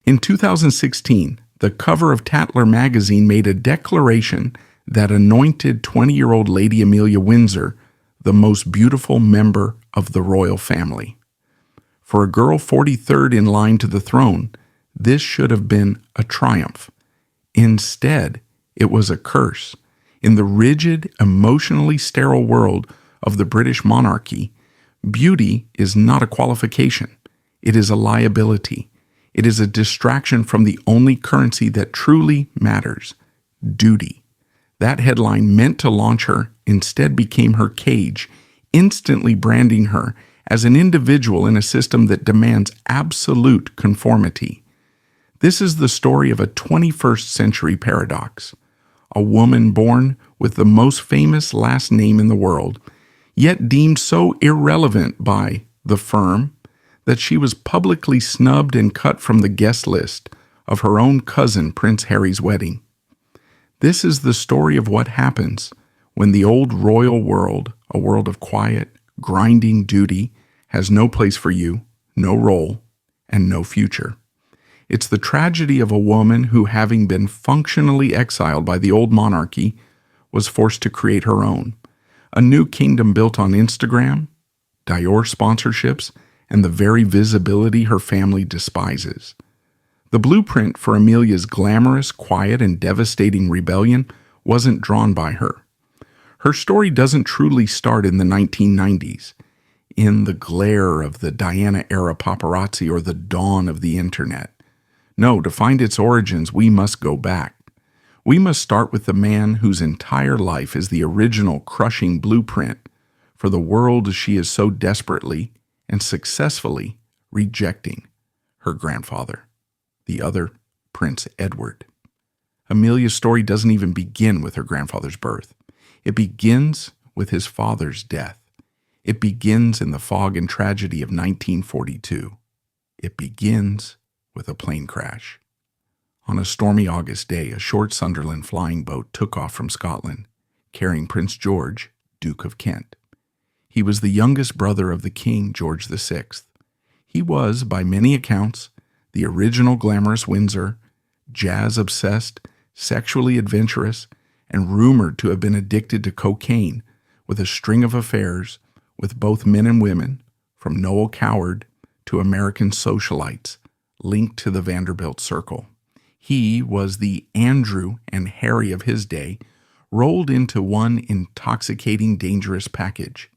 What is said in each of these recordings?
In 2016, the cover of Tatler magazine made a declaration that anointed 20-year-old Lady Amelia Windsor the most beautiful member of the royal family. For a girl 43rd in line to the throne, this should have been a triumph. Instead, it was a curse. In the rigid, emotionally sterile world of the British monarchy, beauty is not a qualification. It is a liability. It is a distraction from the only currency that truly matters, duty. That headline meant to launch her instead became her cage, instantly branding her as an individual in a system that demands absolute conformity. This is the story of a 21st century paradox. A woman born with the most famous last name in the world, yet deemed so irrelevant by the firm that she was publicly snubbed and cut from the guest list of her own cousin Prince Harry's wedding. This is the story of what happens when the old royal world, a world of quiet, grinding duty, has no place for you, no role, and no future. It's the tragedy of a woman who, having been functionally exiled by the old monarchy, was forced to create her own. A new kingdom built on Instagram, Dior sponsorships, and the very visibility her family despises. The blueprint for Amelia's glamorous, quiet, and devastating rebellion wasn't drawn by her. Her story doesn't truly start in the 1990s, in the glare of the Diana-era paparazzi or the dawn of the internet. No, to find its origins, we must go back. We must start with the man whose entire life is the original crushing blueprint for the world she is so desperately and successfully rejecting, her grandfather, the other Prince Edward. Amelia's story doesn't even begin with her grandfather's birth. It begins with his father's death. It begins in the fog and tragedy of 1942. It begins with a plane crash. On a stormy August day, a short Sunderland flying boat took off from Scotland, carrying Prince George, Duke of Kent. He was the youngest brother of the King, George VI. He was, by many accounts, the original glamorous Windsor, jazz-obsessed, sexually adventurous, and rumored to have been addicted to cocaine with a string of affairs with both men and women, from Noel Coward to American socialites, linked to the Vanderbilt Circle. He was the Andrew and Harry of his day, rolled into one intoxicating, dangerous package.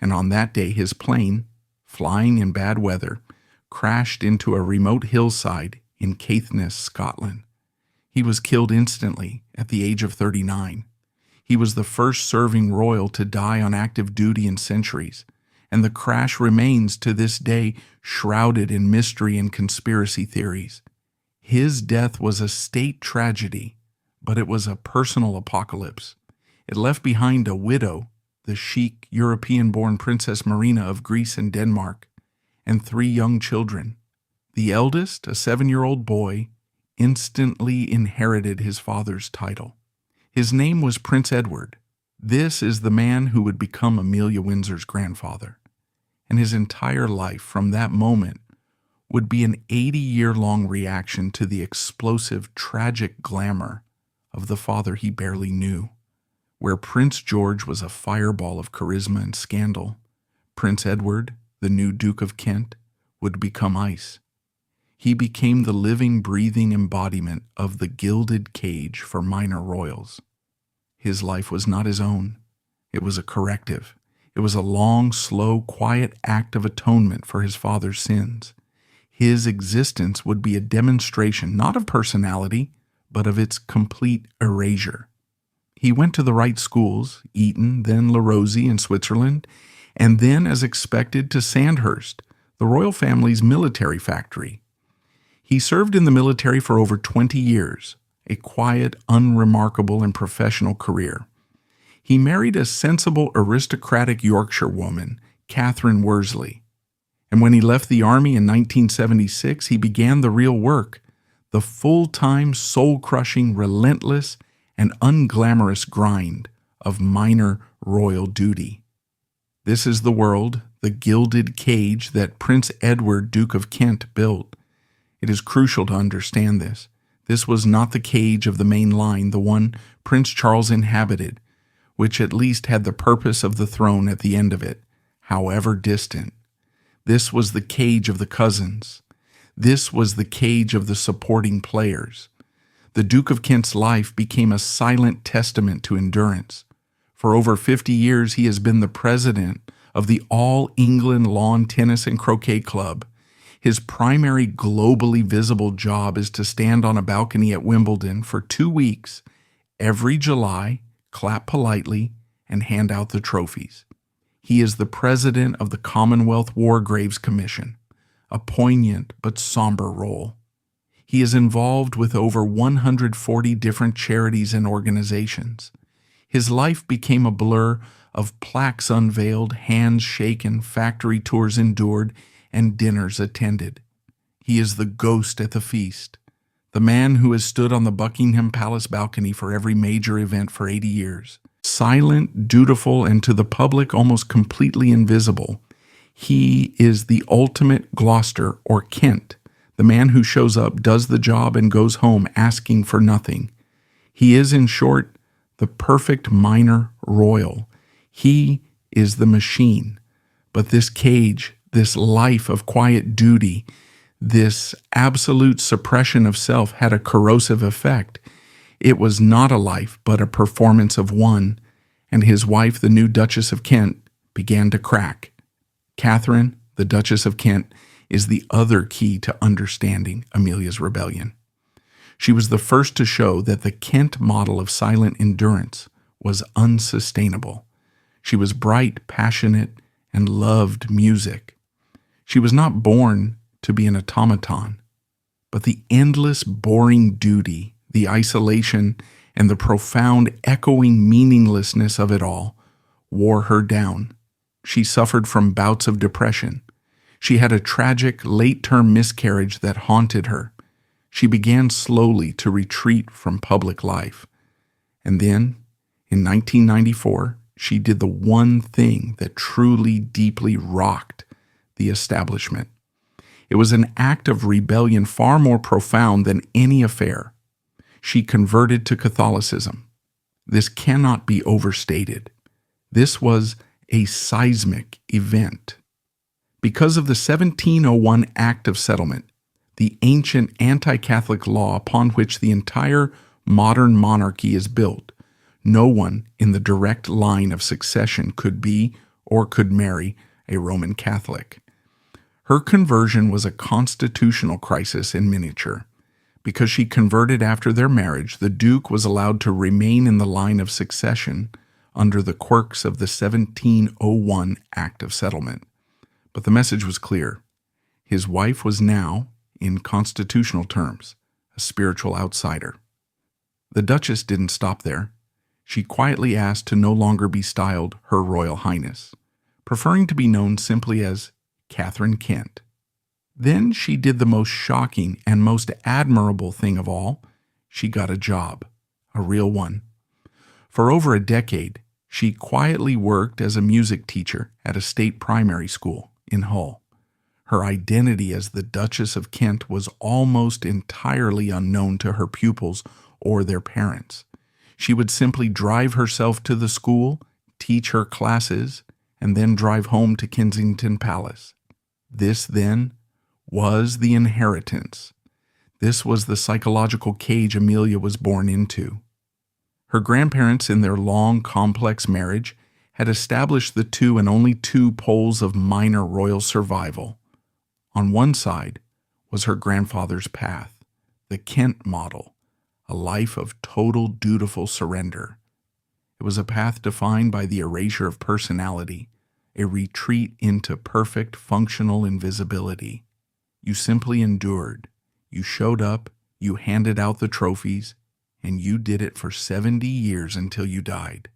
And on that day, his plane, flying in bad weather, crashed into a remote hillside in Caithness, Scotland. He was killed instantly at the age of 39. He was the first serving royal to die on active duty in centuries, and the crash remains to this day shrouded in mystery and conspiracy theories. His death was a state tragedy, but it was a personal apocalypse. It left behind a widow, the chic European-born Princess Marina of Greece and Denmark, and 3 young children. The eldest, a 7-year-old boy, instantly inherited his father's title. His name was Prince Edward. This is the man who would become Amelia Windsor's grandfather. And his entire life from that moment would be an 80-year-long reaction to the explosive, tragic glamour of the father he barely knew. Where Prince George was a fireball of charisma and scandal, Prince Edward, the new Duke of Kent, would become ice. He became the living, breathing embodiment of the gilded cage for minor royals. His life was not his own. It was a corrective. It was a long, slow, quiet act of atonement for his father's sins. His existence would be a demonstration not of personality, but of its complete erasure. He went to the right schools, Eton, then La Rosie in Switzerland, and then, as expected, to Sandhurst, the royal family's military factory. He served in the military for over 20 years, a quiet, unremarkable, and professional career. He married a sensible, aristocratic Yorkshire woman, Catherine Worsley. And when he left the army in 1976, he began the real work, the full-time, soul-crushing, relentless, and unglamorous grind of minor royal duty. This is the world, the gilded cage that Prince Edward, Duke of Kent, built. It is crucial to understand this. This was not the cage of the main line, the one Prince Charles inhabited, which at least had the purpose of the throne at the end of it, however distant. This was the cage of the cousins. This was the cage of the supporting players. The Duke of Kent's life became a silent testament to endurance. For over 50 years, he has been the president of the All England Lawn Tennis and Croquet Club. His primary globally visible job is to stand on a balcony at Wimbledon for 2 weeks every July, clap politely, and hand out the trophies. He is the president of the Commonwealth War Graves Commission, a poignant but somber role. He is involved with over 140 different charities and organizations. His life became a blur of plaques unveiled, hands shaken, factory tours endured, and dinners attended. He is the ghost at the feast, the man who has stood on the Buckingham Palace balcony for every major event for 80 years. Silent, dutiful, and to the public almost completely invisible, he is the ultimate Gloucester or Kent, the man who shows up, does the job, and goes home asking for nothing. He is, in short, the perfect minor royal. He is the machine. But this cage, this life of quiet duty, this absolute suppression of self had a corrosive effect. It was not a life, but a performance of one, and his wife, the new Duchess of Kent, began to crack. Catherine, the Duchess of Kent, is the other key to understanding Amelia's rebellion. She was the first to show that the Kent model of silent endurance was unsustainable. She was bright, passionate, and loved music. She was not born to be an automaton, but the endless, boring duty, the isolation, and the profound, echoing meaninglessness of it all wore her down. She suffered from bouts of depression. She had a tragic, late-term miscarriage that haunted her. She began slowly to retreat from public life. And then, in 1994, she did the one thing that truly, deeply rocked the establishment. It was an act of rebellion far more profound than any affair. She converted to Catholicism. This cannot be overstated. This was a seismic event. Because of the 1701 Act of Settlement, the ancient anti-Catholic law upon which the entire modern monarchy is built, no one in the direct line of succession could be or could marry a Roman Catholic. Her conversion was a constitutional crisis in miniature. Because she converted after their marriage, the Duke was allowed to remain in the line of succession under the quirks of the 1701 Act of Settlement. But the message was clear. His wife was now, in constitutional terms, a spiritual outsider. The Duchess didn't stop there. She quietly asked to no longer be styled Her Royal Highness, preferring to be known simply as Catherine Kent. Then she did the most shocking and most admirable thing of all. She got a job, a real one. For over a decade, she quietly worked as a music teacher at a state primary school in Hull. Her identity as the Duchess of Kent was almost entirely unknown to her pupils or their parents. She would simply drive herself to the school, teach her classes, and then drive home to Kensington Palace. This, then, was the inheritance. This was the psychological cage Amelia was born into. Her grandparents, in their long, complex marriage, had established the two and only two poles of minor royal survival. On one side was her grandfather's path, the Kent model, a life of total dutiful surrender. It was a path defined by the erasure of personality, a retreat into perfect functional invisibility. You simply endured. You showed up, you handed out the trophies, and you did it for 70 years until you died.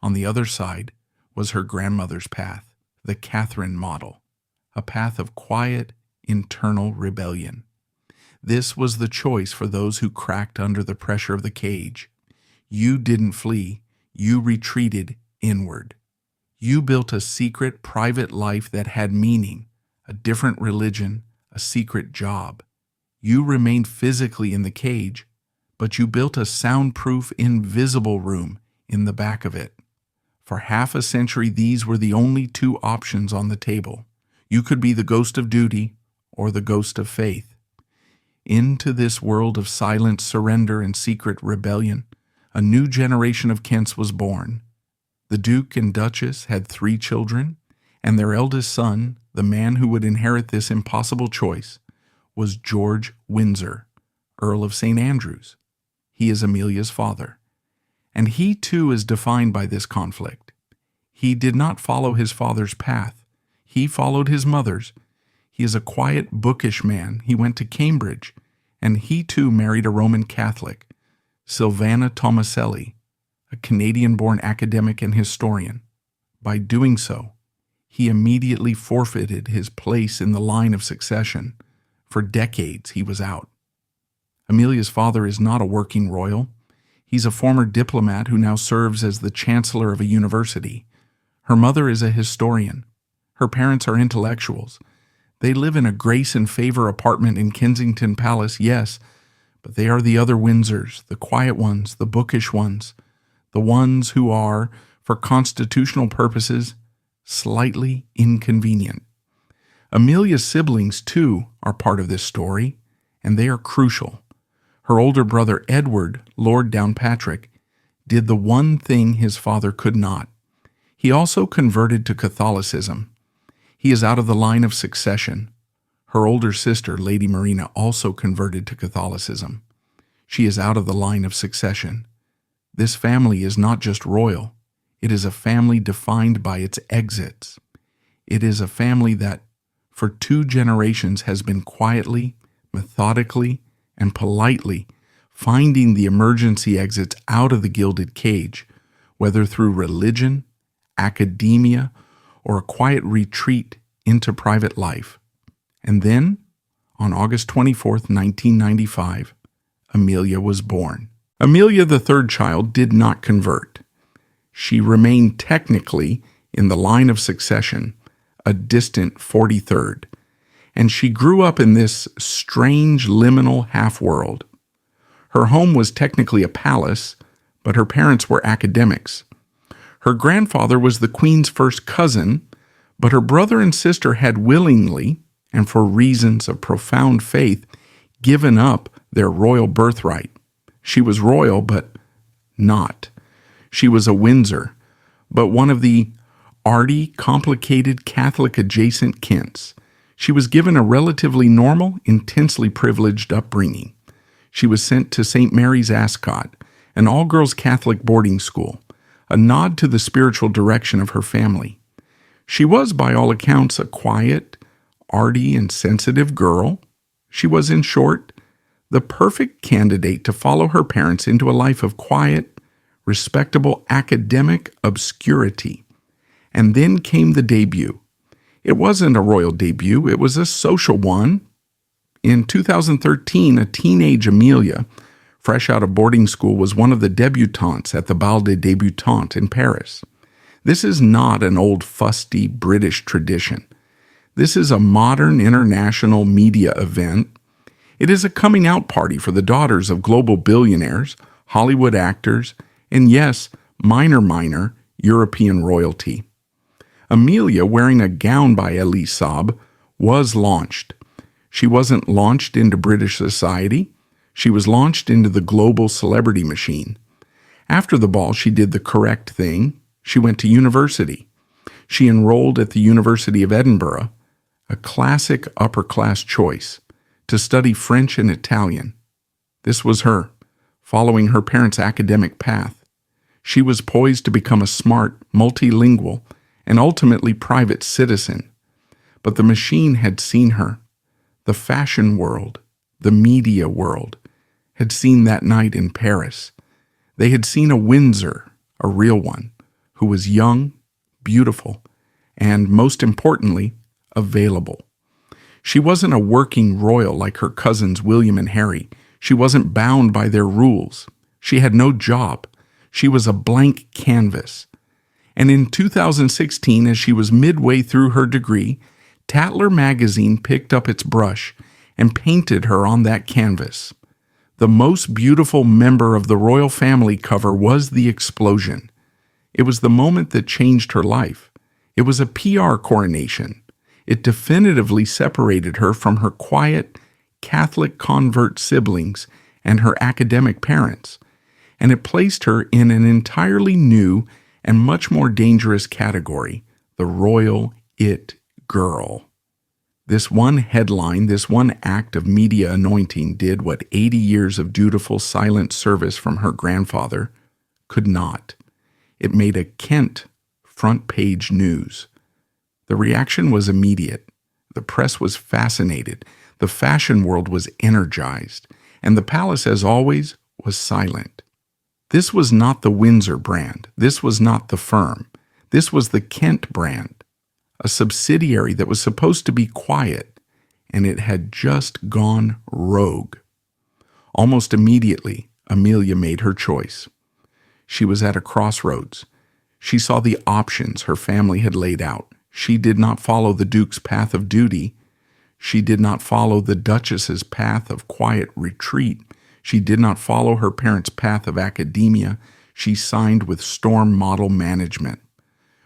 On the other side was her grandmother's path, the Catherine model, a path of quiet, internal rebellion. This was the choice for those who cracked under the pressure of the cage. You didn't flee, you retreated inward. You built a secret, private life that had meaning, a different religion, a secret job. You remained physically in the cage, but you built a soundproof, invisible room in the back of it. For half a century, these were the only two options on the table. You could be the ghost of duty or the ghost of faith. Into this world of silent surrender and secret rebellion, a new generation of Kents was born. The Duke and Duchess had 3 children, and their eldest son, the man who would inherit this impossible choice, was George Windsor, Earl of St. Andrews. He is Amelia's father. And he too is defined by this conflict. He did not follow his father's path. He followed his mother's. He is a quiet, bookish man. He went to Cambridge, and he too married a Roman Catholic, Sylvana Tomaselli, a Canadian-born academic and historian. By doing so, he immediately forfeited his place in the line of succession. For decades, he was out. Amelia's father is not a working royal. He's a former diplomat who now serves as the chancellor of a university. Her mother is a historian. Her parents are intellectuals. They live in a grace and favor apartment in Kensington Palace, yes, but they are the other Windsors, the quiet ones, the bookish ones, the ones who are, for constitutional purposes, slightly inconvenient. Amelia's siblings, too, are part of this story, and they are crucial. Her older brother Edward, Lord Downpatrick, did the one thing his father could not. He also converted to Catholicism. He is out of the line of succession. Her older sister, Lady Marina, also converted to Catholicism. She is out of the line of succession. This family is not just royal. It is a family defined by its exits. It is a family that, for 2 generations, has been quietly, methodically, and politely finding the emergency exits out of the gilded cage, whether through religion, academia, or a quiet retreat into private life. And then, on August 24th, 1995, Amelia was born. Amelia, the 3rd child, did not convert. She remained technically in the line of succession, a distant 43rd. And she grew up in this strange liminal half-world. Her home was technically a palace, but her parents were academics. Her grandfather was the Queen's first cousin, but her brother and sister had willingly, and for reasons of profound faith, given up their royal birthright. She was royal, but not. She was a Windsor, but one of the arty, complicated Catholic-adjacent Kents. She was given a relatively normal, intensely privileged upbringing. She was sent to St. Mary's Ascot, an all-girls Catholic boarding school, a nod to the spiritual direction of her family. She was, by all accounts, a quiet, arty, and sensitive girl. She was, in short, the perfect candidate to follow her parents into a life of quiet, respectable academic obscurity. And then came the debut. It wasn't a royal debut, it was a social one. In 2013, a teenage Amelia, fresh out of boarding school, was one of the debutantes at the Bal des Débutantes in Paris. This is not an old fusty British tradition. This is a modern international media event. It is a coming out party for the daughters of global billionaires, Hollywood actors, and yes, minor European royalty. Amelia, wearing a gown by Elie Saab, was launched. She wasn't launched into British society. She was launched into the global celebrity machine. After the ball, she did the correct thing. She went to university. She enrolled at the University of Edinburgh, a classic upper-class choice, to study French and Italian. This was her, following her parents' academic path. She was poised to become a smart, multilingual, and ultimately private citizen. But the machine had seen her. The fashion world, the media world, had seen that night in Paris. They had seen a Windsor, a real one, who was young, beautiful, and, most importantly, available. She wasn't a working royal like her cousins William and Harry. She wasn't bound by their rules. She had no job. She was a blank canvas. And in 2016, as she was midway through her degree, Tatler magazine picked up its brush and painted her on that canvas. The most beautiful member of the royal family cover was the explosion. It was the moment that changed her life. It was a PR coronation. It definitively separated her from her quiet, Catholic convert siblings and her academic parents, and it placed her in an entirely new and much more dangerous category, the royal it girl. This one headline, this one act of media anointing did what 80 years of dutiful silent service from her grandfather could not. It made a Kent front page news. The reaction was immediate. The press was fascinated. The fashion world was energized. And the palace, as always, was silent. This was not the Windsor brand. This was not the firm. This was the Kent brand, a subsidiary that was supposed to be quiet, and it had just gone rogue. Almost immediately, Amelia made her choice. She was at a crossroads. She saw the options her family had laid out. She did not follow the Duke's path of duty. She did not follow the Duchess's path of quiet retreat. She did not follow her parents' path of academia. She signed with Storm Model Management.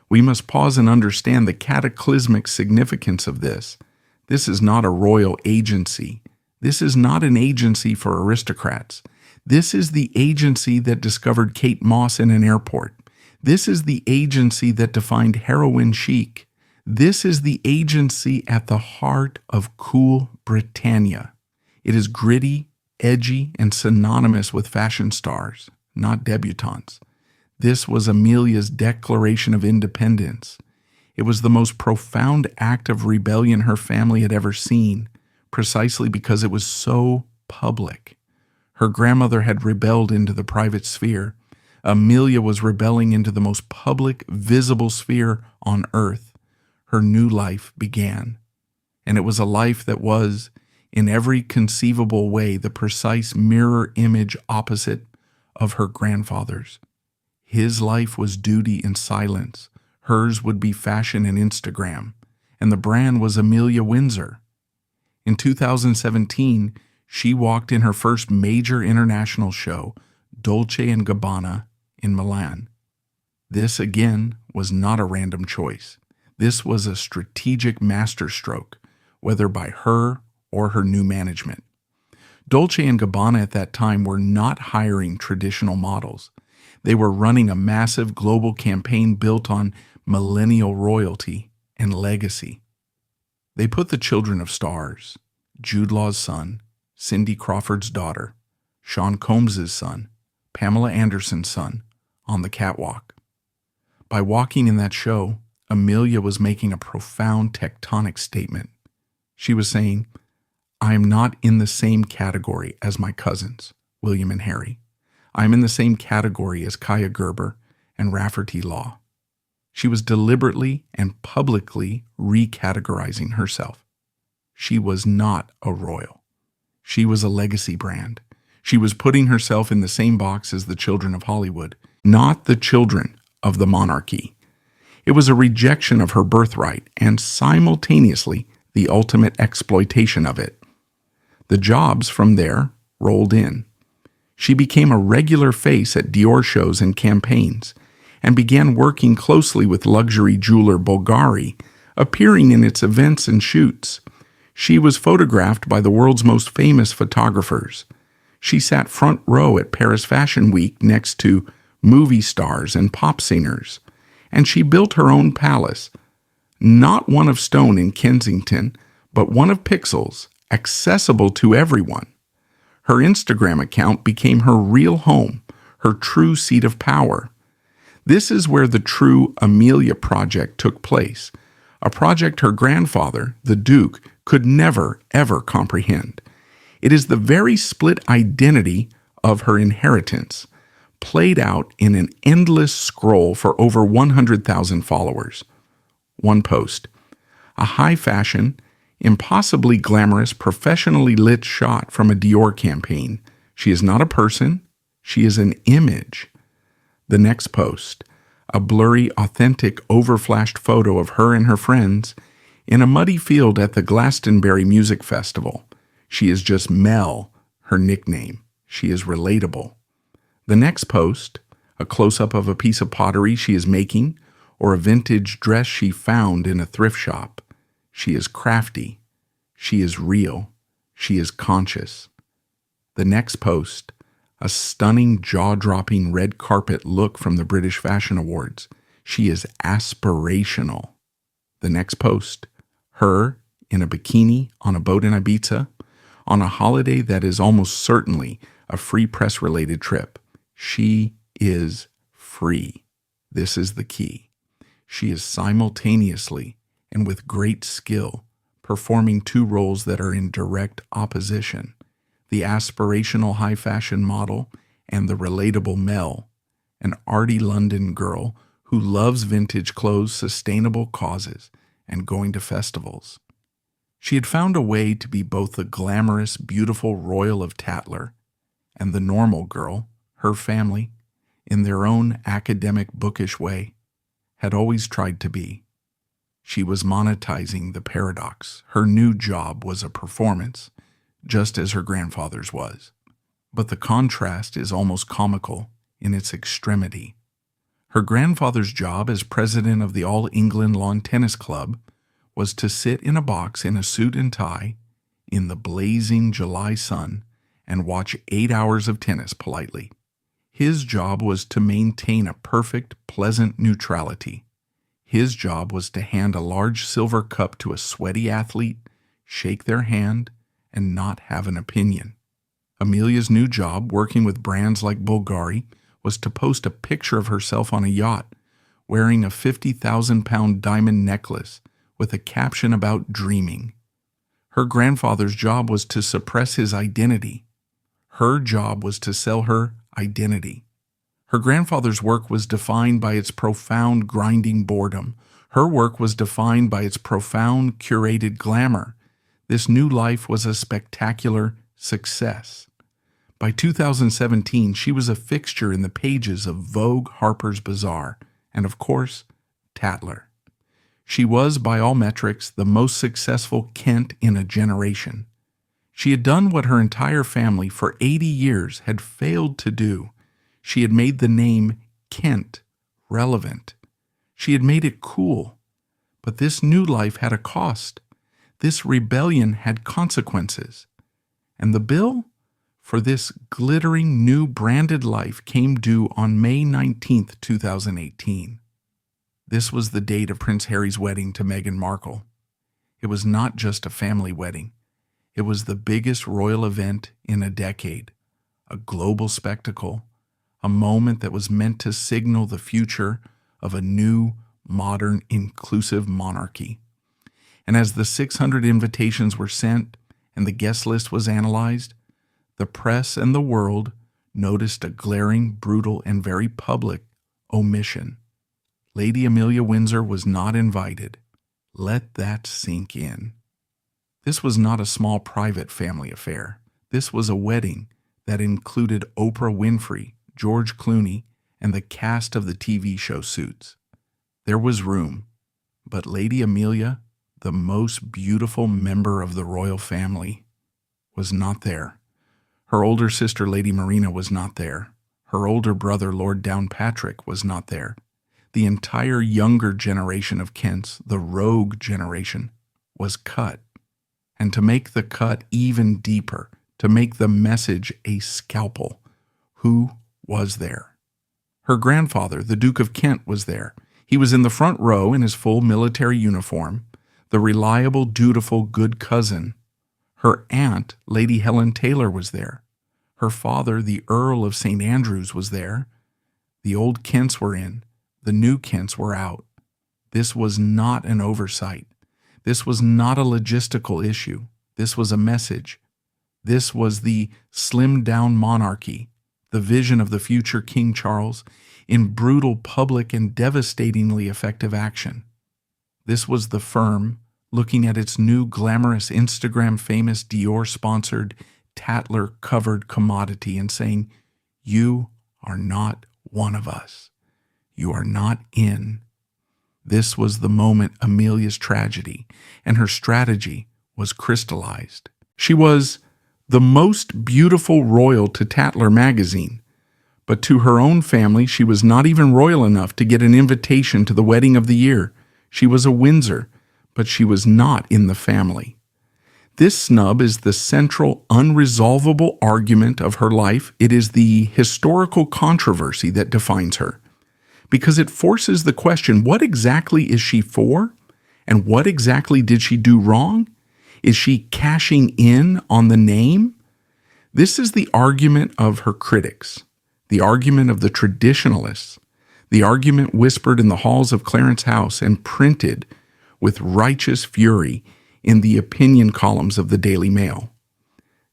We must pause and understand the cataclysmic significance of this. This is not a royal agency. This is not an agency for aristocrats. This is the agency that discovered Kate Moss in an airport. This is the agency that defined heroin chic. This is the agency at the heart of cool Britannia. It is gritty, edgy, and synonymous with fashion stars, not debutantes. This was Amelia's declaration of independence. It was the most profound act of rebellion her family had ever seen, precisely because it was so public. Her grandmother had rebelled into the private sphere. Amelia was rebelling into the most public, visible sphere on earth. Her new life began. And it was a life that was, in every conceivable way, the precise mirror image opposite of her grandfather's. His life was duty and silence. Hers would be fashion and Instagram. And the brand was Amelia Windsor. In 2017, she walked in her first major international show, Dolce & Gabbana, in Milan. This, again, was not a random choice. This was a strategic masterstroke, whether by her or her new management. Dolce & Gabbana at that time were not hiring traditional models. They were running a massive global campaign built on millennial royalty and legacy. They put the children of stars, Jude Law's son, Cindy Crawford's daughter, Sean Combs's son, Pamela Anderson's son, on the catwalk. By walking in that show, Amelia was making a profound tectonic statement. She was saying, I am not in the same category as my cousins, William and Harry. I am in the same category as Kaya Gerber and Rafferty Law. She was deliberately and publicly recategorizing herself. She was not a royal. She was a legacy brand. She was putting herself in the same box as the children of Hollywood, not the children of the monarchy. It was a rejection of her birthright and simultaneously the ultimate exploitation of it. The jobs from there rolled in. She became a regular face at Dior shows and campaigns and began working closely with luxury jeweler Bulgari, appearing in its events and shoots. She was photographed by the world's most famous photographers. She sat front row at Paris Fashion Week next to movie stars and pop singers. And she built her own palace, not one of stone in Kensington, but one of pixels, accessible to everyone. Her Instagram account became her real home, her true seat of power. This is where the true Amelia project took place, a project her grandfather, the Duke, could never, ever comprehend. It is the very split identity of her inheritance, played out in an endless scroll for over 100,000 followers. One post, a high-fashion, impossibly glamorous, professionally lit shot from a Dior campaign. She is not a person, she is an image. The next post, a blurry, authentic, overflashed photo of her and her friends in a muddy field at the Glastonbury Music Festival. She is just Mel, her nickname. She is relatable. The next post, a close-up of a piece of pottery she is making or a vintage dress she found in a thrift shop. She is crafty. She is real. She is conscious. The next post, a stunning, jaw-dropping red carpet look from the British Fashion Awards. She is aspirational. The next post, her in a bikini on a boat in Ibiza, on a holiday that is almost certainly a free press-related trip. She is free. This is the key. She is simultaneously and with great skill performing two roles that are in direct opposition: the aspirational high fashion model and the relatable Mel, an arty London girl who loves vintage clothes, sustainable causes, and going to festivals. She had found a way to be both the glamorous, beautiful royal of Tatler and the normal girl, her family, in their own academic, bookish way, had always tried to be. She was monetizing the paradox. Her new job was a performance, just as her grandfather's was. But the contrast is almost comical in its extremity. Her grandfather's job as president of the All England Lawn Tennis Club was to sit in a box in a suit and tie in the blazing July sun and watch 8 hours of tennis politely. His job was to maintain a perfect, pleasant neutrality. His job was to hand a large silver cup to a sweaty athlete, shake their hand, and not have an opinion. Amelia's new job, working with brands like Bulgari, was to post a picture of herself on a yacht, wearing a 50,000-pound diamond necklace with a caption about dreaming. Her grandfather's job was to suppress his identity. Her job was to sell her identity. Her grandfather's work was defined by its profound grinding boredom. Her work was defined by its profound curated glamour. This new life was a spectacular success. By 2017, she was a fixture in the pages of Vogue, Harper's Bazaar, and of course, Tatler. She was, by all metrics, the most successful Kent in a generation. She had done what her entire family for 80 years had failed to do. She had made the name Kent relevant. She had made it cool. But this new life had a cost. This rebellion had consequences. And the bill for this glittering new branded life came due on May 19th, 2018. This was the date of Prince Harry's wedding to Meghan Markle. It was not just a family wedding. It was the biggest royal event in a decade, a global spectacle, a moment that was meant to signal the future of a new, modern, inclusive monarchy. And as the 600 invitations were sent and the guest list was analyzed, the press and the world noticed a glaring, brutal, and very public omission. Lady Amelia Windsor was not invited. Let that sink in. This was not a small private family affair. This was a wedding that included Oprah Winfrey, George Clooney, and the cast of the TV show Suits. There was room, but Lady Amelia, the most beautiful member of the royal family, was not there. Her older sister, Lady Marina, was not there. Her older brother, Lord Downpatrick, was not there. The entire younger generation of Kents, the rogue generation, was cut. And to make the cut even deeper, to make the message a scalpel, who was there? Her grandfather, the Duke of Kent, was there. He was in the front row in his full military uniform, the reliable, dutiful, good cousin. Her aunt, Lady Helen Taylor, was there. Her father, the Earl of St. Andrews, was there. The old Kents were in. The new Kents were out. This was not an oversight. This was not a logistical issue. This was a message. This was the slimmed-down monarchy, the vision of the future King Charles, in brutal, public, and devastatingly effective action. This was the firm looking at its new glamorous Instagram-famous Dior-sponsored Tatler-covered commodity and saying, "You are not one of us. You are not in." This was the moment Amelia's tragedy and her strategy was crystallized. She was the most beautiful royal to Tatler magazine, but to her own family she was not even royal enough to get an invitation to the wedding of the year. She was a Windsor, but she was not in the family. This snub is the central, unresolvable argument of her life. It is the historical controversy that defines her, because it forces the question, what exactly is she for? And what exactly did she do wrong? Is she cashing in on the name? This is the argument of her critics, the argument of the traditionalists, the argument whispered in the halls of Clarence House and printed with righteous fury in the opinion columns of the Daily Mail.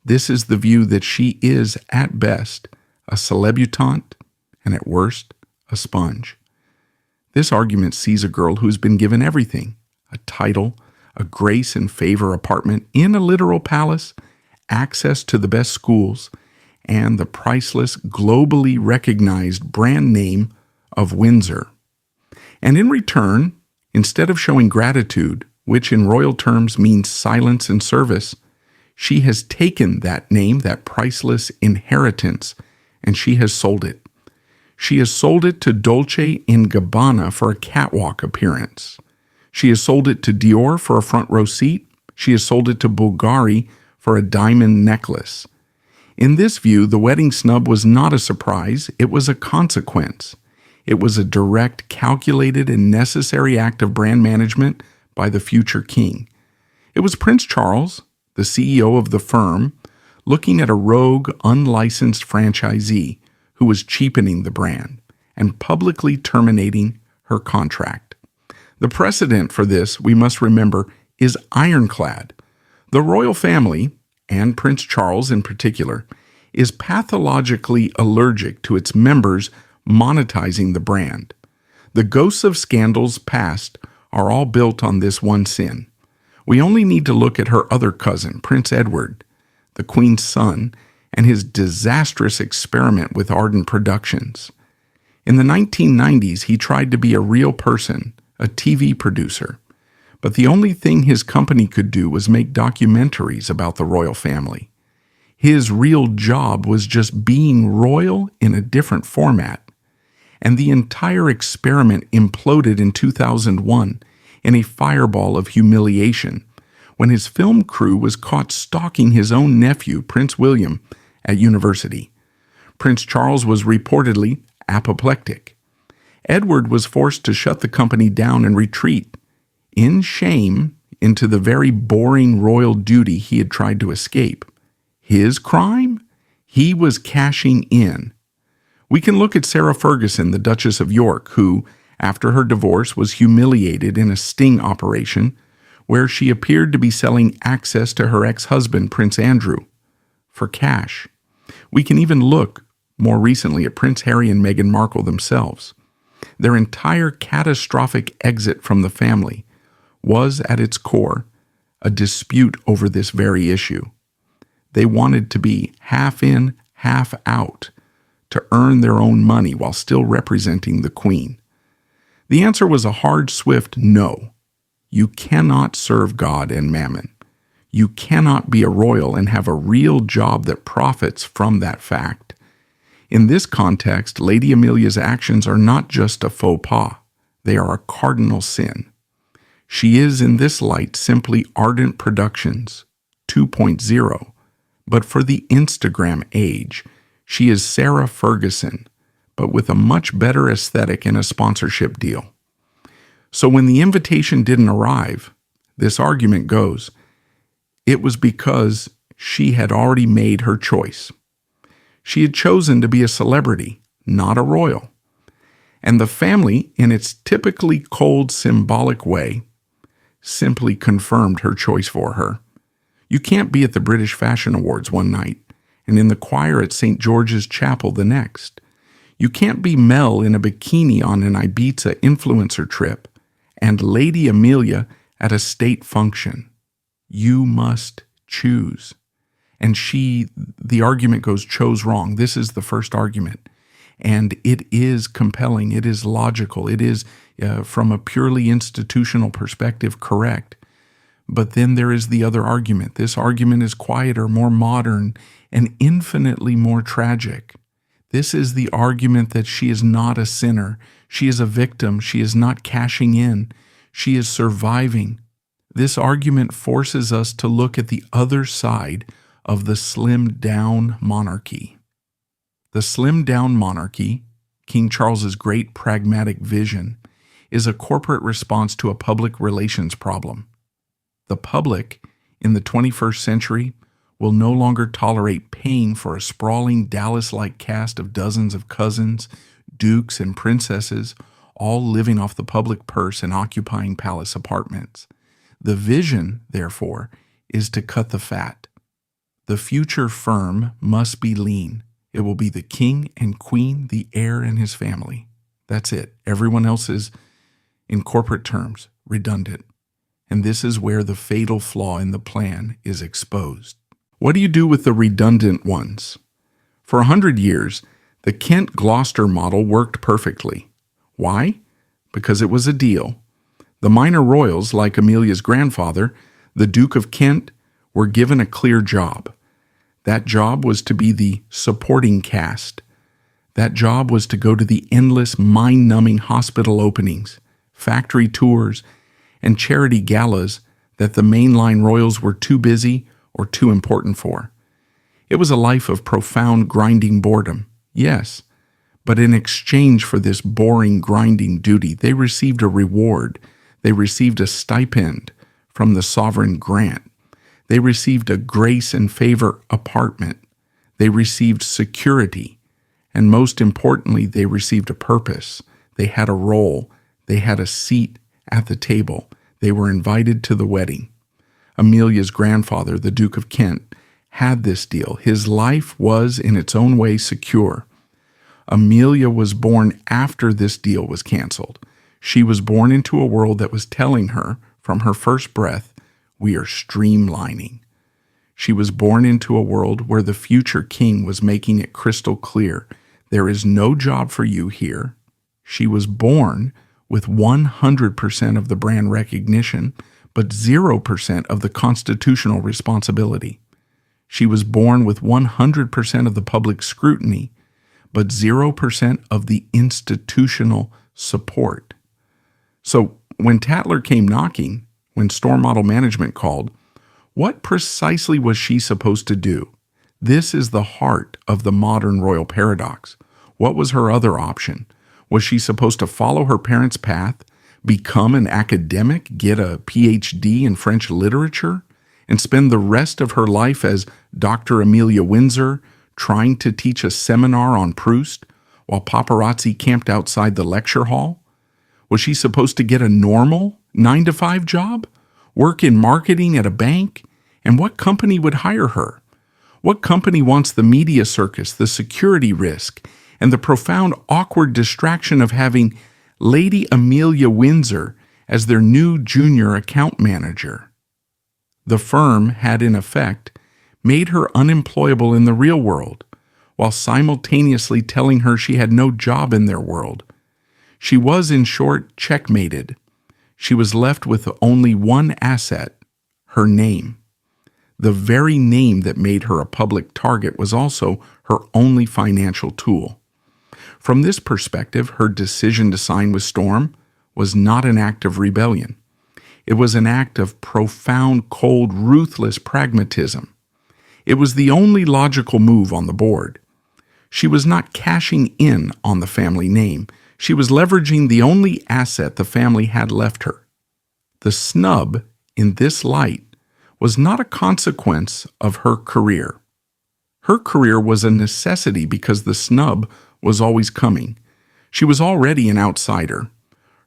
This is the view that she is, at best, a celebutante and at worst, a sponge. This argument sees a girl who's been given everything: a title, a grace and favor apartment in a literal palace, access to the best schools, and the priceless, globally recognized brand name of Windsor. And in return, instead of showing gratitude, which in royal terms means silence and service, she has taken that name, that priceless inheritance, and she has sold it. She has sold it to Dolce & Gabbana for a catwalk appearance. She has sold it to Dior for a front row seat. She has sold it to Bulgari for a diamond necklace. In this view, the wedding snub was not a surprise. It was a consequence. It was a direct, calculated, and necessary act of brand management by the future king. It was Prince Charles, the CEO of the firm, looking at a rogue, unlicensed franchisee who was cheapening the brand and publicly terminating her contract. The precedent for this, we must remember, is ironclad. The royal family, and Prince Charles in particular, is pathologically allergic to its members monetizing the brand. The ghosts of scandals past are all built on this one sin. We only need to look at her other cousin, Prince Edward, the Queen's son, and his disastrous experiment with Arden Productions. In the 1990s, he tried to be a real person, a TV producer, but the only thing his company could do was make documentaries about the royal family. His real job was just being royal in a different format. And the entire experiment imploded in 2001 in a fireball of humiliation when his film crew was caught stalking his own nephew, Prince William, at university. Prince Charles was reportedly apoplectic. Edward was forced to shut the company down and retreat, in shame, into the very boring royal duty he had tried to escape. His crime? He was cashing in. We can look at Sarah Ferguson, the Duchess of York, who, after her divorce, was humiliated in a sting operation where she appeared to be selling access to her ex-husband, Prince Andrew, for cash. We can even look, more recently, at Prince Harry and Meghan Markle themselves. Their entire catastrophic exit from the family was, at its core, a dispute over this very issue. They wanted to be half in, half out, to earn their own money while still representing the Queen. The answer was a hard, swift no. You cannot serve God and mammon. You cannot be a royal and have a real job that profits from that fact. In this context, Lady Amelia's actions are not just a faux pas. They are a cardinal sin. She is, in this light, simply Ardent Productions 2.0, but for the Instagram age, she is Sarah Ferguson, but with a much better aesthetic and a sponsorship deal. So when the invitation didn't arrive, this argument goes, it was because she had already made her choice. She had chosen to be a celebrity, not a royal. And the family, in its typically cold, symbolic way, simply confirmed her choice for her. You can't be at the British Fashion Awards one night and in the choir at St. George's Chapel the next. You can't be Mel in a bikini on an Ibiza influencer trip and Lady Amelia at a state function. You must choose. And she, the argument goes, chose wrong. This is the first argument. And it is compelling. It is logical. It is, from a purely institutional perspective, correct. But then there is the other argument. This argument is quieter, more modern, and infinitely more tragic. This is the argument that she is not a sinner. She is a victim. She is not cashing in. She is surviving. This argument forces us to look at the other side of the slimmed-down monarchy. The slimmed-down monarchy, King Charles's great pragmatic vision, is a corporate response to a public relations problem. The public, in the 21st century, will no longer tolerate paying for a sprawling Dallas-like cast of dozens of cousins, dukes, and princesses, all living off the public purse and occupying palace apartments. The vision, therefore, is to cut the fat. The future firm must be lean. It will be the king and queen, the heir and his family. That's it. Everyone else is, in corporate terms, redundant. And this is where the fatal flaw in the plan is exposed. What do you do with the redundant ones? For 100 years, the Kent-Gloucester model worked perfectly. Why? Because it was a deal. The minor royals, like Amelia's grandfather, the Duke of Kent, were given a clear job. That job was to be the supporting cast. That job was to go to the endless, mind-numbing hospital openings, factory tours, and charity galas that the mainline royals were too busy or too important for. It was a life of profound grinding boredom, yes, but in exchange for this boring grinding duty, they received a reward. They received a stipend from the sovereign grant. They received a grace and favor apartment. They received security. And most importantly, they received a purpose. They had a role. They had a seat at the table. They were invited to the wedding. Amelia's grandfather, the Duke of Kent, had this deal. His life was, in its own way, secure. Amelia was born after this deal was canceled. She was born into a world that was telling her, from her first breath, we are streamlining. She was born into a world where the future king was making it crystal clear, there is no job for you here. She was born with 100% of the brand recognition, but 0% of the constitutional responsibility. She was born with 100% of the public scrutiny, but 0% of the institutional support. So when Tatler came knocking, when Store Model Management called, what precisely was she supposed to do? This is the heart of the modern royal paradox. What was her other option? Was she supposed to follow her parents' path, become an academic, get a PhD in French literature, and spend the rest of her life as Dr. Amelia Windsor, trying to teach a seminar on Proust while paparazzi camped outside the lecture hall? Was she supposed to get a normal 9-to-5 job, work in marketing at a bank? And what company would hire her? What company wants the media circus, the security risk, and the profound awkward distraction of having Lady Amelia Windsor as their new junior account manager? The firm had, in effect, made her unemployable in the real world, while simultaneously telling her she had no job in their world. She was, in short, checkmated. She was left with only one asset, her name. The very name that made her a public target was also her only financial tool. From this perspective, her decision to sign with Storm was not an act of rebellion. It was an act of profound, cold, ruthless pragmatism. It was the only logical move on the board. She was not cashing in on the family name. She was leveraging the only asset the family had left her. The snub, in this light, was not a consequence of her career. Her career was a necessity because the snub was always coming. She was already an outsider.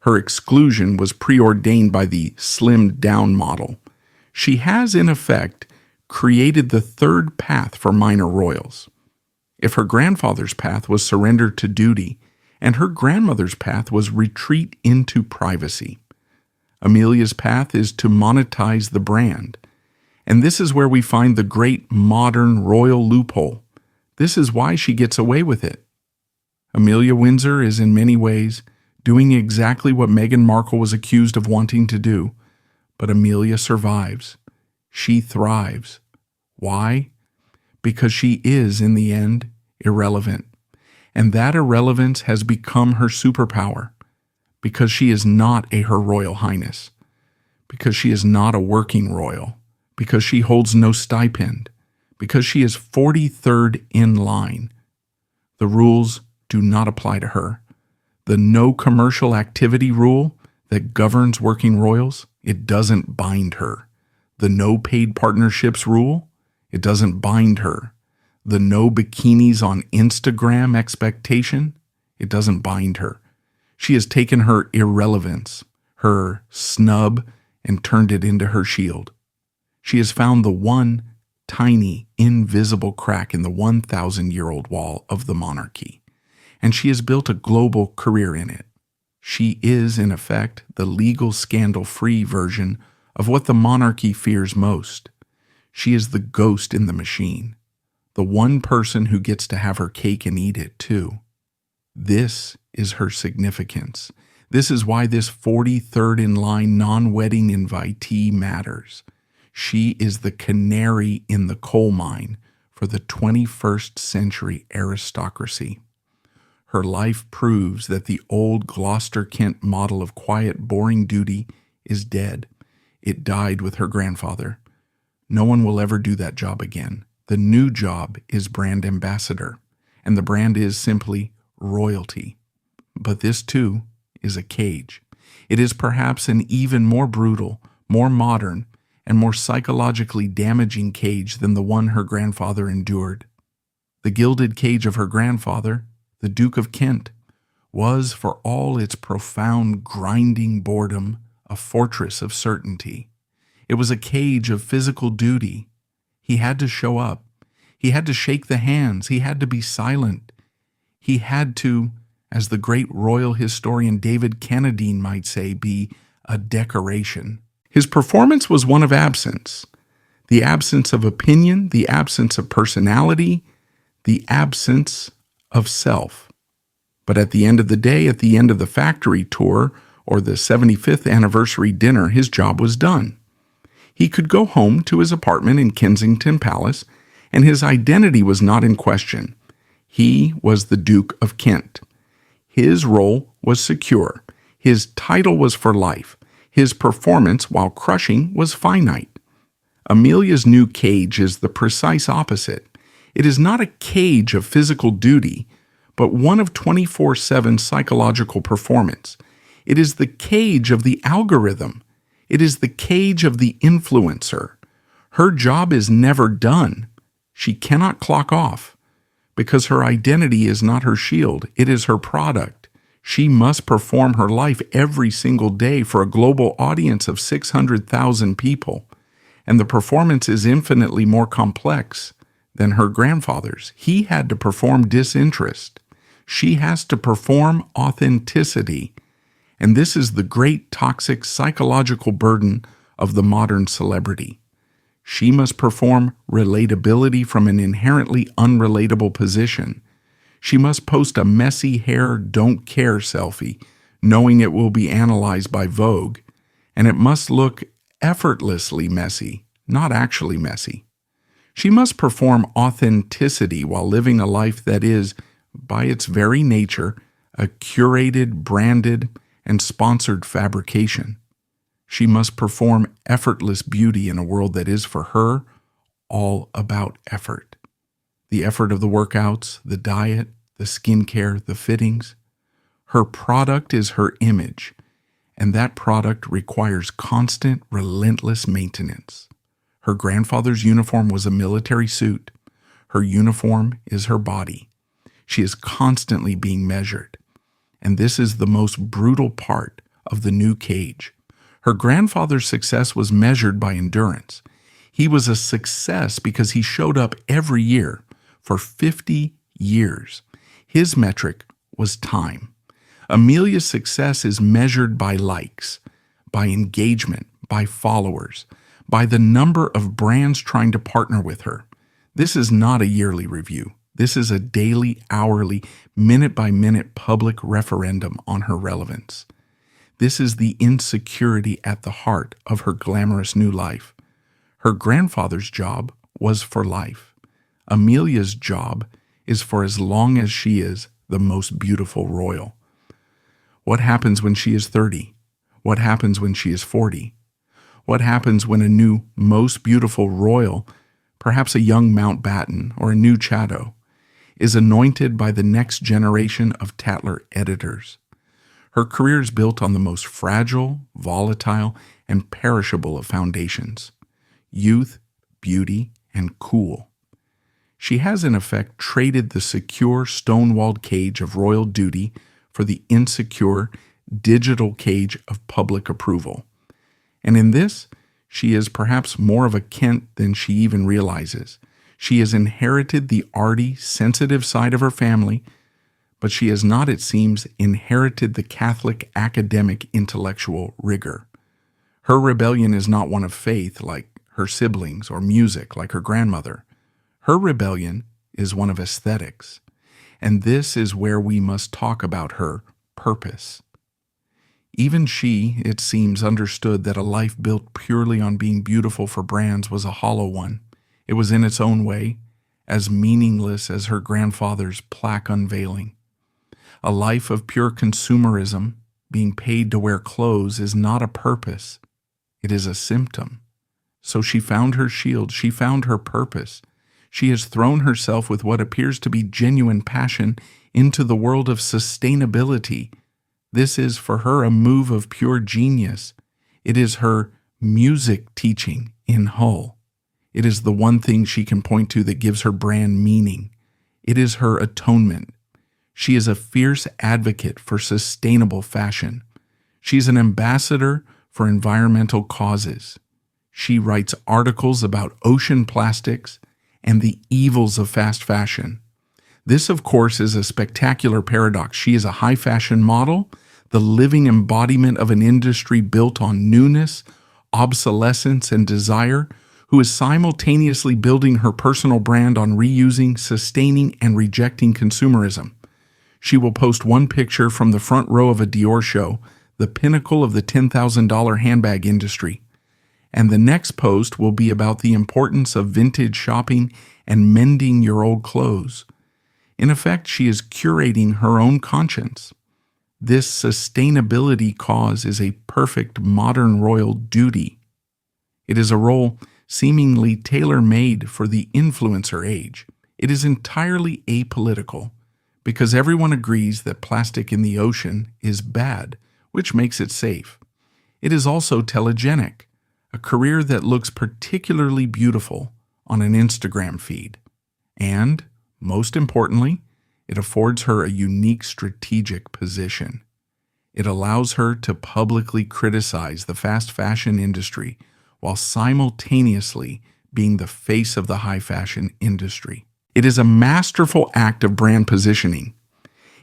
Her exclusion was preordained by the slimmed-down model. She has, in effect, created the third path for minor royals. If her grandfather's path was surrender to duty, and her grandmother's path was retreat into privacy, Amelia's path is to monetize the brand. And this is where we find the great modern royal loophole. This is why she gets away with it. Amelia Windsor is in many ways doing exactly what Meghan Markle was accused of wanting to do, But Amelia survives. She thrives. Why? Because she is, in the end, irrelevant. And that irrelevance has become her superpower. Because she is not a Her Royal Highness. Because she is not a working royal. Because she holds no stipend. Because she is 43rd in line. The rules do not apply to her. The no commercial activity rule that governs working royals, it doesn't bind her. The no paid partnerships rule, it doesn't bind her. The no bikinis on Instagram expectation, it doesn't bind her. She has taken her irrelevance, her snub, and turned it into her shield. She has found the one tiny, invisible crack in the 1,000-year-old wall of the monarchy, and she has built a global career in it. She is, in effect, the legal scandal-free version of what the monarchy fears most. She is the ghost in the machine, the one person who gets to have her cake and eat it too. This is her significance. This is why this 43rd in line non-wedding invitee matters. She is the canary in the coal mine for the 21st century aristocracy. Her life proves that the old Gloucester-Kent model of quiet, boring duty is dead. It died with her grandfather. No one will ever do that job again. The new job is brand ambassador, and the brand is simply royalty. But this, too, is a cage. It is perhaps an even more brutal, more modern, and more psychologically damaging cage than the one her grandfather endured. The gilded cage of her grandfather, the Duke of Kent, was, for all its profound, grinding boredom, a fortress of certainty. It was a cage of physical duty. He had to show up. He had to shake the hands. He had to be silent. He had to, as the great royal historian David Carradine might say, be a decoration. His performance was one of absence. The absence of opinion, the absence of personality, the absence of self. But at the end of the day, at the end of the factory tour or the 75th anniversary dinner, his job was done. He could go home to his apartment in Kensington Palace, and his identity was not in question. He was the Duke of Kent. His role was secure. His title was for life. His performance, while crushing, was finite. Amelia's new cage is the precise opposite. It is not a cage of physical duty, but one of 24/7 psychological performance. It is the cage of the algorithm. It is the cage of the influencer. Her job is never done. She cannot clock off, because her identity is not her shield. It is her product. She must perform her life every single day for a global audience of 600,000 people, and the performance is infinitely more complex than her grandfather's. He had to perform disinterest. She has to perform authenticity, and this is the great toxic psychological burden of the modern celebrity. She must perform relatability from an inherently unrelatable position. She must post a messy hair, don't care selfie, knowing it will be analyzed by Vogue, and it must look effortlessly messy, not actually messy. She must perform authenticity while living a life that is, by its very nature, a curated, branded, and sponsored fabrication. She must perform effortless beauty in a world that is, for her, all about effort. The effort of the workouts, the diet, the skincare, the fittings. Her product is her image, and that product requires constant, relentless maintenance. Her grandfather's uniform was a military suit. Her uniform is her body. She is constantly being measured, and this is the most brutal part of the new cage. Her grandfather's success was measured by endurance. He was a success because he showed up every year for 50 years. His metric was time. Amelia's success is measured by likes, by engagement, by followers, by the number of brands trying to partner with her. This is not a yearly review. This is a daily, hourly, minute-by-minute public referendum on her relevance. This is the insecurity at the heart of her glamorous new life. Her grandfather's job was for life. Amelia's job is for as long as she is the most beautiful royal. What happens when she is 30? What happens when she is 40? What happens when a new most beautiful royal, perhaps a young Mountbatten or a new Chatto, is anointed by the next generation of Tatler editors? Her career is built on the most fragile, volatile, and perishable of foundations: youth, beauty, and cool. She has in effect traded the secure, stone-walled cage of royal duty for the insecure, digital cage of public approval. And in this, she is perhaps more of a Kent than she even realizes. She has inherited the arty, sensitive side of her family, but she has not, it seems, inherited the Catholic academic intellectual rigor. Her rebellion is not one of faith like her siblings or music like her grandmother. Her rebellion is one of aesthetics, and this is where we must talk about her purpose. Even she, it seems, understood that a life built purely on being beautiful for brands was a hollow one. It was in its own way as meaningless as her grandfather's plaque unveiling. A life of pure consumerism, being paid to wear clothes, is not a purpose. It is a symptom. So she found her shield. She found her purpose. She has thrown herself with what appears to be genuine passion into the world of sustainability. This is for her a move of pure genius. It is her music teaching in Hull. It is the one thing she can point to that gives her brand meaning. It is her atonement. She is a fierce advocate for sustainable fashion. She's an ambassador for environmental causes. She writes articles about ocean plastics and the evils of fast fashion. This, of course, is a spectacular paradox. She is a high fashion model, the living embodiment of an industry built on newness, obsolescence, and desire, who is simultaneously building her personal brand on reusing, sustaining, and rejecting consumerism. She will post one picture from the front row of a Dior show, the pinnacle of the $10,000 handbag industry. And the next post will be about the importance of vintage shopping and mending your old clothes. In effect, she is curating her own conscience. This sustainability cause is a perfect modern royal duty. It is a role seemingly tailor-made for the influencer age. It is entirely apolitical, because everyone agrees that plastic in the ocean is bad, which makes it safe. It is also telegenic, a career that looks particularly beautiful on an Instagram feed. And, most importantly, it affords her a unique strategic position. It allows her to publicly criticize the fast fashion industry while simultaneously being the face of the high fashion industry. It is a masterful act of brand positioning.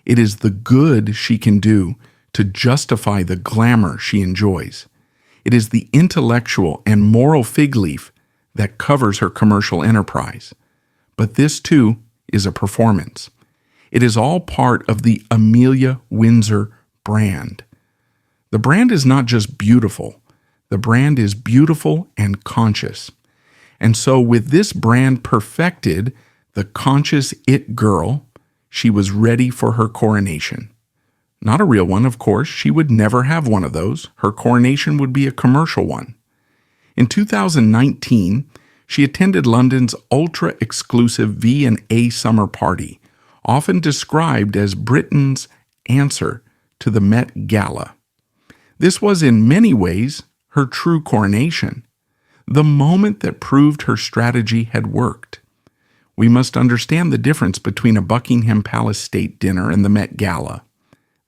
It is the good she can do to justify the glamour she enjoys. It is the intellectual and moral fig leaf that covers her commercial enterprise. But this, too, is a performance. It is all part of the Amelia Windsor brand. The brand is not just beautiful. The brand is beautiful and conscious. And so with this brand perfected, the conscious it girl, she was ready for her coronation. Not a real one, of course. She would never have one of those. Her coronation would be a commercial one. In 2019, she attended London's ultra-exclusive V&A summer party, often described as Britain's answer to the Met Gala. This was in many ways her true coronation, the moment that proved her strategy had worked. We must understand the difference between a Buckingham Palace state dinner and the Met Gala.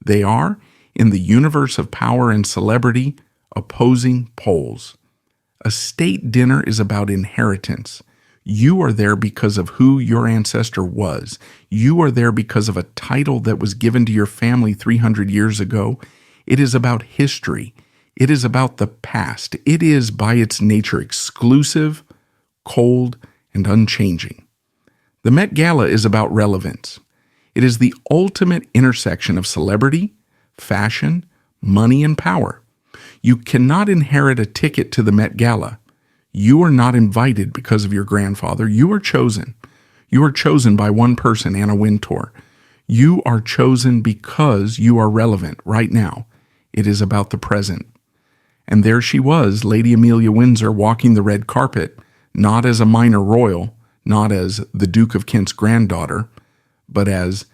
They are, in the universe of power and celebrity, opposing poles. A state dinner is about inheritance. You are there because of who your ancestor was. You are there because of a title that was given to your family 300 years ago. It is about history. It is about the past. It is, by its nature, exclusive, cold, and unchanging. The Met Gala is about relevance. It is the ultimate intersection of celebrity, fashion, money and power. You cannot inherit a ticket to the Met Gala. You are not invited because of your grandfather. You are chosen. You are chosen by one person, Anna Wintour. You are chosen because you are relevant right now. It is about the present. And there she was, Lady Amelia Windsor, walking the red carpet, not as a minor royal, not as the Duke of Kent's granddaughter, but as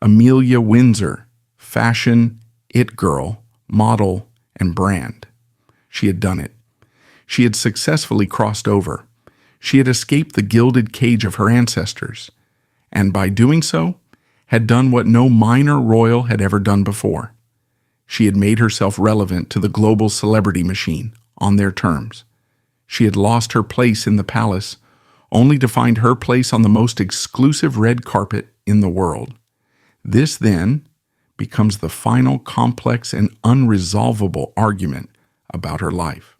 Amelia Windsor, fashion, it girl, model, and brand. She had done it. She had successfully crossed over. She had escaped the gilded cage of her ancestors, and by doing so, had done what no minor royal had ever done before. She had made herself relevant to the global celebrity machine on their terms. She had lost her place in the palace, only to find her place on the most exclusive red carpet in the world. This, then, becomes the final complex and unresolvable argument about her life.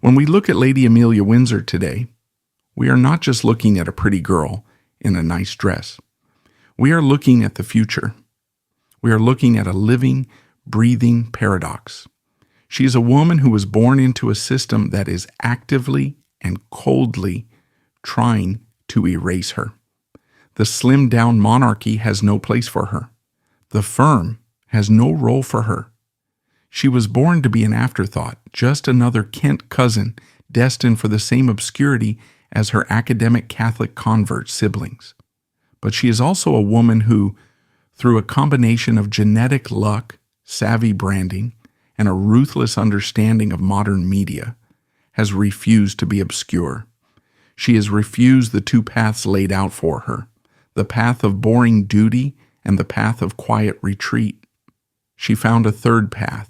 When we look at Lady Amelia Windsor today, we are not just looking at a pretty girl in a nice dress. We are looking at the future. We are looking at a living, breathing paradox. She is a woman who was born into a system that is actively and coldly trying to erase her. The slimmed-down monarchy has no place for her. The firm has no role for her. She was born to be an afterthought, just another Kent cousin destined for the same obscurity as her academic Catholic convert siblings. But she is also a woman who, through a combination of genetic luck, savvy branding, and a ruthless understanding of modern media, has refused to be obscure. She has refused the two paths laid out for her, the path of boring duty and the path of quiet retreat. She found a third path,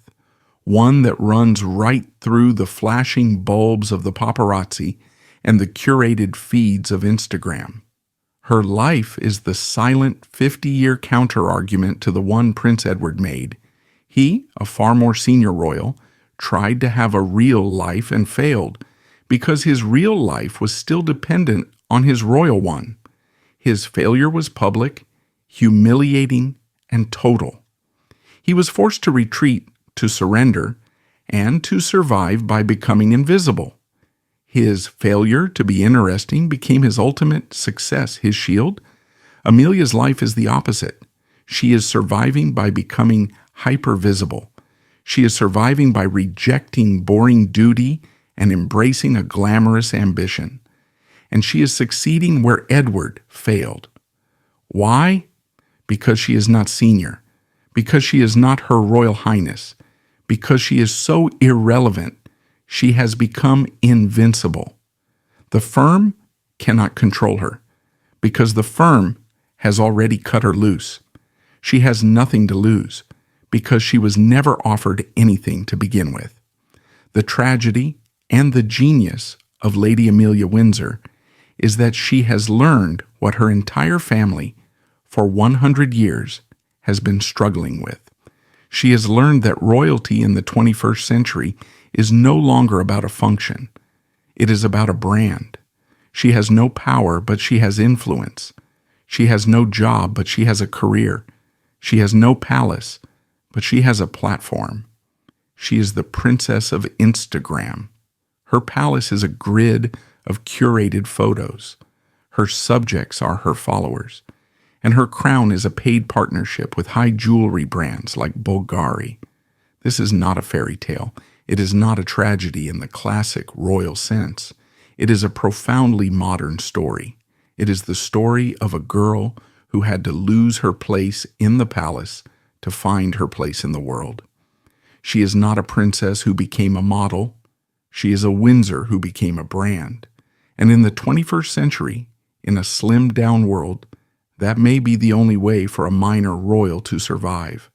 one that runs right through the flashing bulbs of the paparazzi and the curated feeds of Instagram. Her life is the silent 50-year counter-argument to the one Prince Edward made. He, a far more senior royal, tried to have a real life and failed because his real life was still dependent on his royal one. His failure was public, humiliating, and total. He was forced to retreat, to surrender, and to survive by becoming invisible. His failure to be interesting became his ultimate success, his shield. Amelia's life is the opposite. She is surviving by becoming hypervisible. She is surviving by rejecting boring duty and embracing a glamorous ambition. And she is succeeding where Edward failed. Why? Because she is not senior. Because she is not Her Royal Highness. Because she is so irrelevant, she has become invincible. The firm cannot control her, because the firm has already cut her loose. She has nothing to lose, because she was never offered anything to begin with. The tragedy and the genius of Lady Amelia Windsor is that she has learned what her entire family, for 100 years, has been struggling with. She has learned that royalty in the 21st century is no longer about a function. It is about a brand. She has no power, but she has influence. She has no job, but she has a career. She has no palace, but she has a platform. She is the princess of Instagram. Her palace is a grid of curated photos. Her subjects are her followers. And her crown is a paid partnership with high jewelry brands like Bulgari. This is not a fairy tale. It is not a tragedy in the classic royal sense. It is a profoundly modern story. It is the story of a girl who had to lose her place in the palace to find her place in the world. She is not a princess who became a model. She is a Windsor who became a brand. And in the 21st century, in a slimmed-down world, that may be the only way for a minor royal to survive.